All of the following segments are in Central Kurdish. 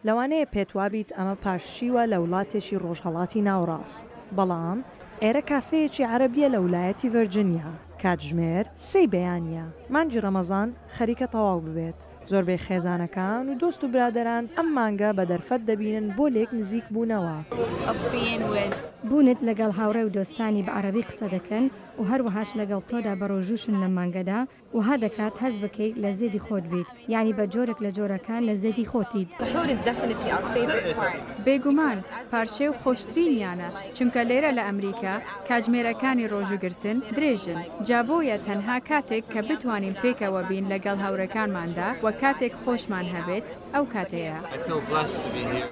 لەوانەیە پێت وابیت ئەمە پاشچیوە لە وڵاتێکی ڕۆژهەڵاتی ناوڕاست، بەڵام ئێرە کافەیەکی عەرەبیە لە ویلایەتی ڤەرجینیا، کاتژمێر 3 بەیانیە، مانگی ڕەمەزان خەریکە تەواو ببێت. زۆربەی خێزانەکان و دۆست و برادەران ئەم مانگە بە دەرفەت دەبینن بۆ لێک نزیک بوونەوە. بوونت لەگەڵ هاوڕێ و دۆستانی بە عەرەبی قسە دەکەن و هەروەهاش لەگەڵ تۆدا بە ڕۆژوشن لە مانگەدا وها دەکات هەز بکەیت لە زێدی خۆت بیت، یعنی بە جۆرێک لە جۆرەکان لە زێدی خۆتیت. بێگومان پارچێ و خۆشترینیانە، چونکە لێرە لە ئەمریکا کاتژمێرەکانی ڕۆژوگرتن درێژن، جابۆیە تەنها کاتێک کە بتوانین پێکەوە بین لەگەڵ هاوڕەکانماندا و کاتێک خۆشمان هەبێت ئەو کاتەیە.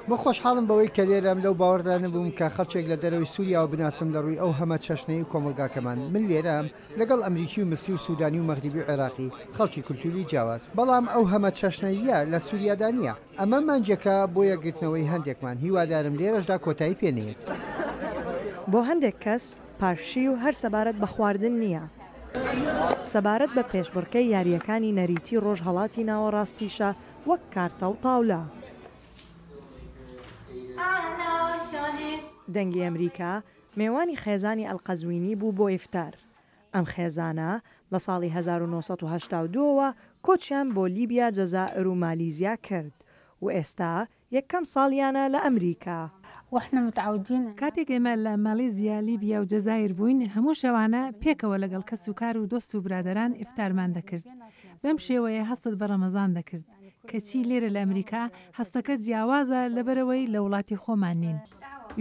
بۆ خۆشحاڵم بەوەی کە لێرەم لەو باوەڕدا نەبووم کە خەڵکێک لە دەرەوەی سووریاوە بناسم لە ڕووی ئەو هەمە چەشنەی و کۆمەلگاکەمان. من لێرەم لەگەڵ ئەمریکی و مصری و سوودانی و مەغریبی و عێراقی خەڵکی کولتوری جیاواز، بەڵام ئەو هەمە چەشنەیە لە سووریادا نییە. ئەمە مانجەکە بۆ یەکگرتنەوەی هەندێکمان، هیوادارم لێرەشدا کۆتایی پێنێت. بۆ هەندێک کەس پارشی و هەر سەبارەت بە خواردن نییە. سەبارەت بە پێشبڕکەی یاریەکانی نەریتی ڕۆژهەڵاتی ناوەڕاستیشە وەک کارتە و تاولە. دەنگی ئەمریکا میێوانی خێزانی ئەلقەزوینی بوو بۆ ئیفتار. ئەم خێزانە لە ساڵی 1982ەوە کۆچیان بۆ لیبیا، جەزائر و مالیزیا کرد و ئێستا یەکەم ساڵیانە لە ئەمریکا. کاتێک ئێمە لە مالیزیا، لیبیا و جەزایر بووین، هەموو شەوانە پێکەوە لەگەڵ کەس و کار و دۆست و برادەران ئیفتارمان دەکرد. بەم شێوەیە هەستت بە ڕەمەزان دەکرد. کەچی لێرە لە ئەمریکا هەستەکە جیاوازە لەبەرەوەی لە وڵاتی خۆمان نین.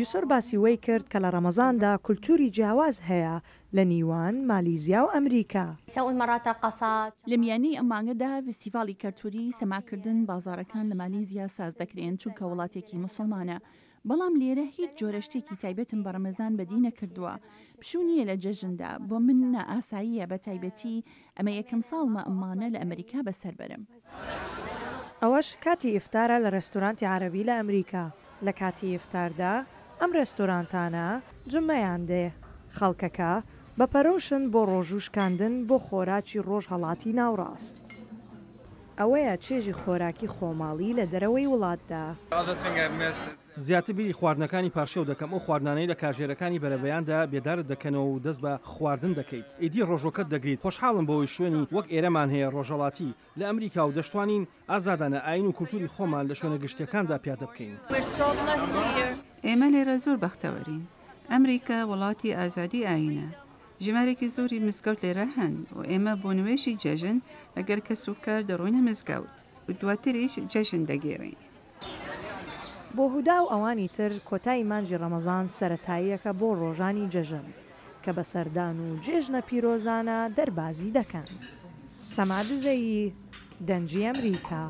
یوسۆر باسی وەی کرد کە لە ڕەمەزاندا کولتوری جیاواز هەیە لە نیوان مالیزیا و ئەمریکا. لە میانەی ئەم مانگەدا فستیڤاڵی کەلتوری سەماکردن بازارەکان لە مالیزیا ساز دەکرێن چونکە وڵاتێکی موسڵمانە. بەڵام لێرە هیچ جۆرە شتێکی تایبەتم بە ڕەمەزان بەدی نەکردووە. پشوو نییە لە جەژندا، بۆ من نائاساییە بە تایبەتی ئەمە یەکەم ساڵمە ئەمانە لە ئەمریکا بەسەر بەرم. ئەوەش کاتی ئیفتارە لە ڕێستۆرانتی عەرەبی لە ئەمریکا. لە کاتی ئیفتاردا ئەم ڕێستۆرانتانە جمەیان دێ خەڵکەکە بە پەرۆشن بۆ ڕۆژوشکاندن بۆ خۆراکی ڕۆژهەڵاتی ناوڕاست. ئەوەیە چێژی خۆراکی خۆماڵی لە دەرەوەی وڵاتدا. زیاتر بیری خواردنەکانی پارشە و دەکەم ئەو خواردنانەی لە کارژێرەکانی بەرەبەیاندا بێدارت دەکەنەوە و دەست بە خواردن دەکەیت. ئیدی ڕۆژۆکەت دەگریت. خۆشحاڵم بەوەی شوێنی وەک ئێرەمان هەیە ڕۆژهەڵاتی لە ئەمریکا و دەشتوانین ئازادانە ئاین و کولتوری خۆمان لە شوێنە گشتیەکاندا پیادە بکەین. ئێمە لێرە زۆر بەختەوەرین. ئەمریکا وڵاتی ئازادی ئاینە. ژمارێکی زۆری مزگەوت لێرە هەن و ئێمە بۆ نوێژی جەژن ئەگەر کەس و کار دەڕۆینە مزگەوت و دواتریش جەژن دەگێڕین. بۆ هودا و ئەوانی تر کۆتایی مانجی ڕەمەزان سەرەتاییەکە بۆ ڕۆژانی جەژن کە بە سەردان و جێژنە پیرۆزانە دەربازی دەکەن. سەمادزەیی، دەنگی ئەمریکا.